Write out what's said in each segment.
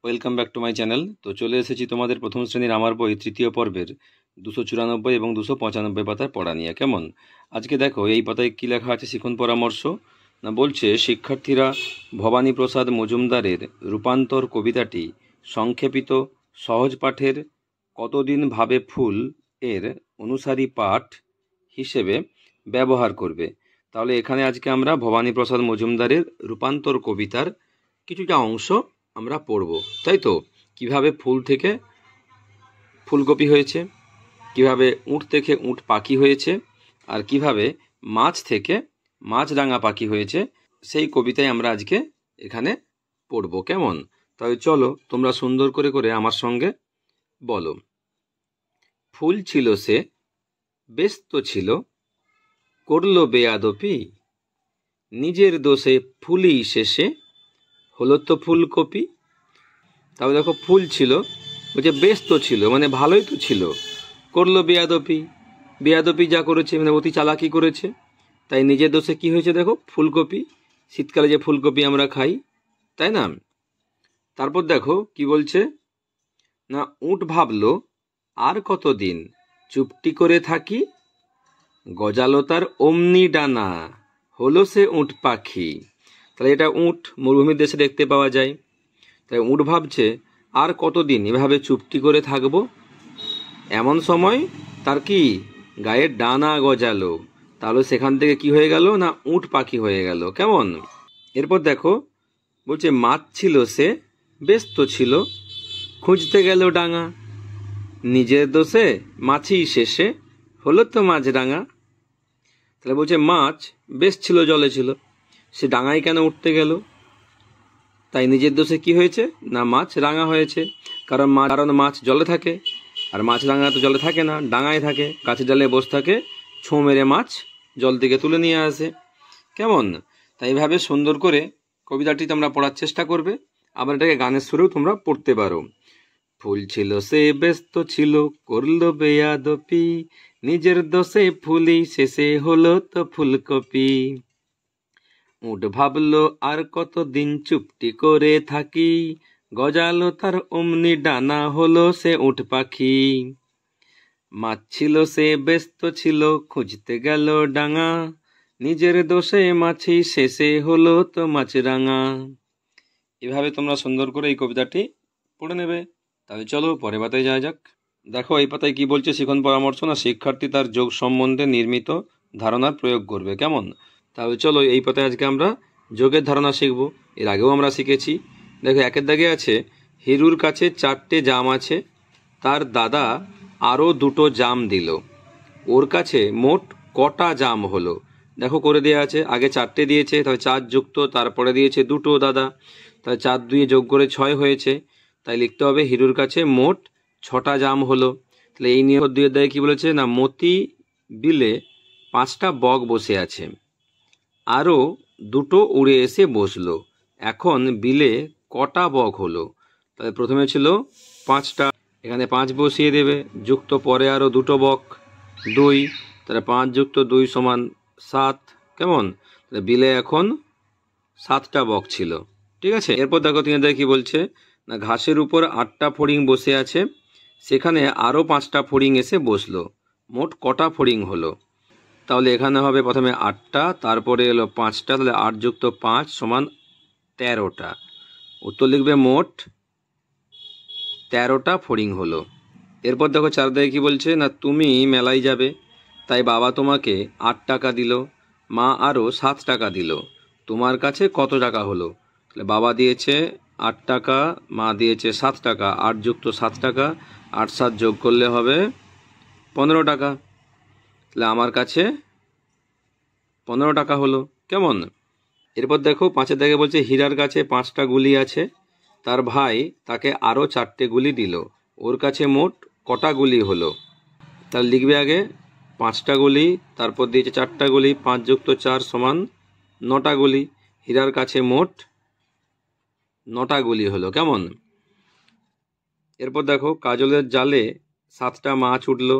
Welcome back to my channel. তো চলে এসেছি তোমাদের প্রথম শ্রেণীর আমার বই তৃতীয় পর্বের 294 এবং 295 পাতার পড়া নিয়ে। কেমন? আজকে দেখো এই পাতায় কী লেখা আছে, শিখন পরামর্শ না বলছে, শিক্ষার্থীরা ভবানী প্রসাদ মজুমদারের রূপান্তর কবিতাটি সংক্ষেপিত সহজ পাঠের কতদিন ভাবে ফুল এর অনুসারী পাঠ হিসেবে ব্যবহার করবে। তাহলে এখানে আজকে আমরা ভবানী প্রসাদ মজুমদারের রূপান্তর কবিতার কিছুটা অংশ আমরা পড়ব, তাই তো? কিভাবে ফুল থেকে ফুলকপি হয়েছে, কিভাবে উট থেকে উট পাখি হয়েছে, আর কিভাবে মাছ থেকে মাছরাঙা পাখি হয়েছে, সেই কবিতায় আমরা আজকে এখানে পড়ব। কেমন? তাই চলো তোমরা সুন্দর করে করে আমার সঙ্গে বলো। ফুল ছিল সে, ব্যস্ত ছিল, করলো বেয়াদপি, নিজের দোষে ফুলই শেষে হলো তো ফুলকপি। তাহলে দেখো, ফুল ছিল, বলছে ব্যস্ত ছিল, মানে ভালোই তো ছিল। করলো বেয়াদপি, বেয়াদপি যা করেছে মানে অতি চালাকি করেছে, তাই নিজের দোষে কি হয়েছে দেখো, ফুলকপি। শীতকালে যে ফুলকপি আমরা খাই, তাই না? তারপর দেখো কি বলছে না, উট ভাবলো আর কতদিন চুপটি করে থাকি, গজালো তার অমনি ডানা, হলো সে উট পাখি। তাহলে এটা উট মরুভূমির দেশে দেখতে পাওয়া যায়। তাই উট ভাবছে আর কতদিন এভাবে চুপটি করে থাকবো, এমন সময় তার কি গায়ে ডানা গজালো। তাহলে সেখান থেকে কি হয়ে গেল না, উট পাখি হয়ে গেল। কেমন? এরপর দেখো বলছে, মাছ ছিল সে, ব্যস্ত ছিল, খুঁজতে গেল ডাঙা, নিজের দোষে মাছই শেষে হলো তো মাছরাঙা। তাহলে বলছে মাছ বেশ ছিল, জলে ছিল, সে ডাঙায় কেন উঠতে গেল? তাই নিজের দোষে কি হয়েছে না, মাছ রাঙা হয়েছে। কারণ মাছ জলে থাকে, আর মাছ রাঙা তো জলে থাকে না, ডাঙায় থাকে, গাছের ডালে বসে থাকে, ছোঁ মেরে মাছ জল থেকে তুলে নিয়ে আসে। কেমন? তাই এইভাবে সুন্দর করে কবিতাটি তোমরা পড়ার চেষ্টা করবে। আবার এটাকে গানের সুরেও তোমরা পড়তে পারো। ফুল ছিল সে, ব্যস্ত ছিল, করলো বেয়াদপি, নিজের দোষে ফুলই শেষে হলো তো ফুলকপি। উট ভাবলো আর কতদিন চুপটি করে থাকি, গজালো তার অমনি ডানা, হলো সে উট পাখি। মাছ ছিল সে, ব্যস্ত ছিল, খুঁজতে গেল ডাঙা, নিজের দোষে মাছি শেষে হলো তো মাছরাঙা। এভাবে তোমরা সুন্দর করে এই কবিতাটি পড়ে নেবে। তাহলে চলো পরের পাতায় যাওয়া যাক। দেখো এই পাতায় কি বলছে, শিখন পরামর্শ না, শিক্ষার্থী তার যোগ সম্বন্ধে নির্মিত ধারণার প্রয়োগ করবে। কেমন? তাহলে চলো এই পাতায় আজকে আমরা যোগের ধারণা শিখব। এর আগেও আমরা শিখেছি। দেখো একের দাগে আছে, হিরুর কাছে 4টে জাম আছে, তার দাদা আরও 2টো জাম দিল, ওর কাছে মোট কটা জাম হলো? দেখো করে দেওয়া আছে, আগে 4টে দিয়েছে, তাহলে 4 যুক্ত তারপরে দিয়েছে 2টো দাদা, তাহলে 4 2 যোগ করে 6 হয়েছে। তাই লিখতে হবে হিরুর কাছে মোট 6টা জাম হলো। তাহলে এই নিয়ে 2 দাগে কি বলেছে না, মতি বিলে 5টা বক বসে আছে, আরও 2টো উড়ে এসে বসলো, এখন বিলে কটা বক হলো? তাহলে প্রথমে ছিল 5টা, এখানে 5 বসিয়ে দেবে, যুক্ত পরে আরও 2টো বক 2, তাহলে 5 যুক্ত 2 সমান 7। কেমন? তাহলে বিলে এখন 7টা বক ছিল। ঠিক আছে। এরপর দেখো 3 কি বলছে না, ঘাসের উপর 8টা ফড়িং বসে আছে, সেখানে আরও 5টা ফড়িং এসে বসলো, মোট কটা ফড়িং হলো? তাহলে এখানে হবে প্রথমে 8টা, তারপরে এলো 5টা, তাহলে 8 যুক্ত 5 সমান 13টা। উত্তর লিখবে মোট 13টা ফড়িং হলো। এরপর দেখো 4 দাগে কি বলছে না, তুমি মেলায় যাবে, তাই বাবা তোমাকে 8 টাকা দিল, মা আরও 7 টাকা দিল, তোমার কাছে কত টাকা হলো? তাহলে বাবা দিয়েছে 8 টাকা, মা দিয়েছে 7 টাকা, 8 যুক্ত 7 টাকা, 8 7 যোগ করলে হবে 15 টাকা। তাহলে আমার কাছে 15 টাকা হলো। কেমন? এরপর দেখো 5 দাগে বলছে, হীরার কাছে 5টা গুলি আছে, তার ভাই তাকে আরও 4টে গুলি দিল, ওর কাছে মোট কটা গুলি হলো? তাহলে লিখবে আগে 5টা গুলি, তারপর দিয়েছে 4টা গুলি, 5 যুক্ত 4 সমান 9টা গুলি, হীরার কাছে মোট 9টা গুলি হলো। কেমন? এরপর দেখো, কাজলের জালে 7টা মাছ উঠল,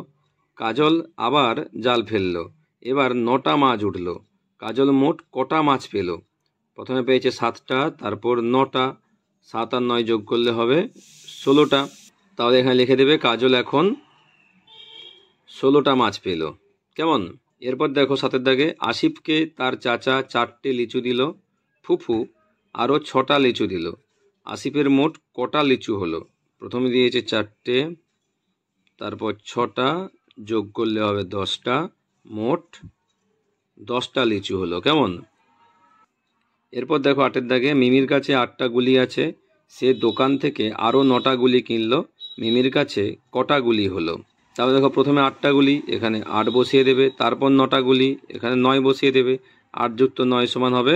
কাজল আবার জাল ফেললো, এবার 9টা মাছ উঠল, কাজল মোট কটা মাছ পেল? প্রথমে পেয়েছে 7টা, তারপর 9টা, 7 আর 9 যোগ করলে হবে 16টা। তাহলে এখানে লিখে দেবে কাজল এখন 16টা মাছ পেল। কেমন? এরপর দেখো 7 দাগে আসিফকে তার চাচা 4টে লিচু দিল, ফুফু আরও 6টা লিচু দিল। আসিফের মোট কটা লিচু হলো? প্রথমে দিয়েছে 4টে, তারপর 6টা, যোগ করলে হবে 10টা, মোট 10টা লিচু হলো। কেমন? এরপর দেখো 8 দাগে মিমির কাছে 8টা গুলি আছে, সে দোকান থেকে আরও 9টা গুলি কিনলো, মিমির কাছে কটা গুলি হলো? তাহলে দেখো প্রথমে 8টা গুলি, এখানে 8 বসিয়ে দেবে, তারপর 9টা গুলি, এখানে 9 বসিয়ে দেবে, 8 যুক্ত 9 সমান হবে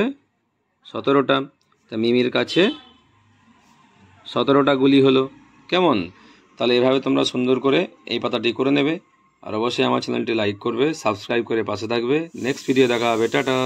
17টা। তা মিমির কাছে 17টা গুলি হলো। কেমন? তাহলে এভাবে তোমরা সুন্দর করে এই পাতাটি করে নেবে। আর অবশ্যই আমার চ্যানেলটি লাইক করবে, সাবস্ক্রাইব করে পাশে থাকবে। নেক্সট ভিডিও দেখা হবে, টাটা।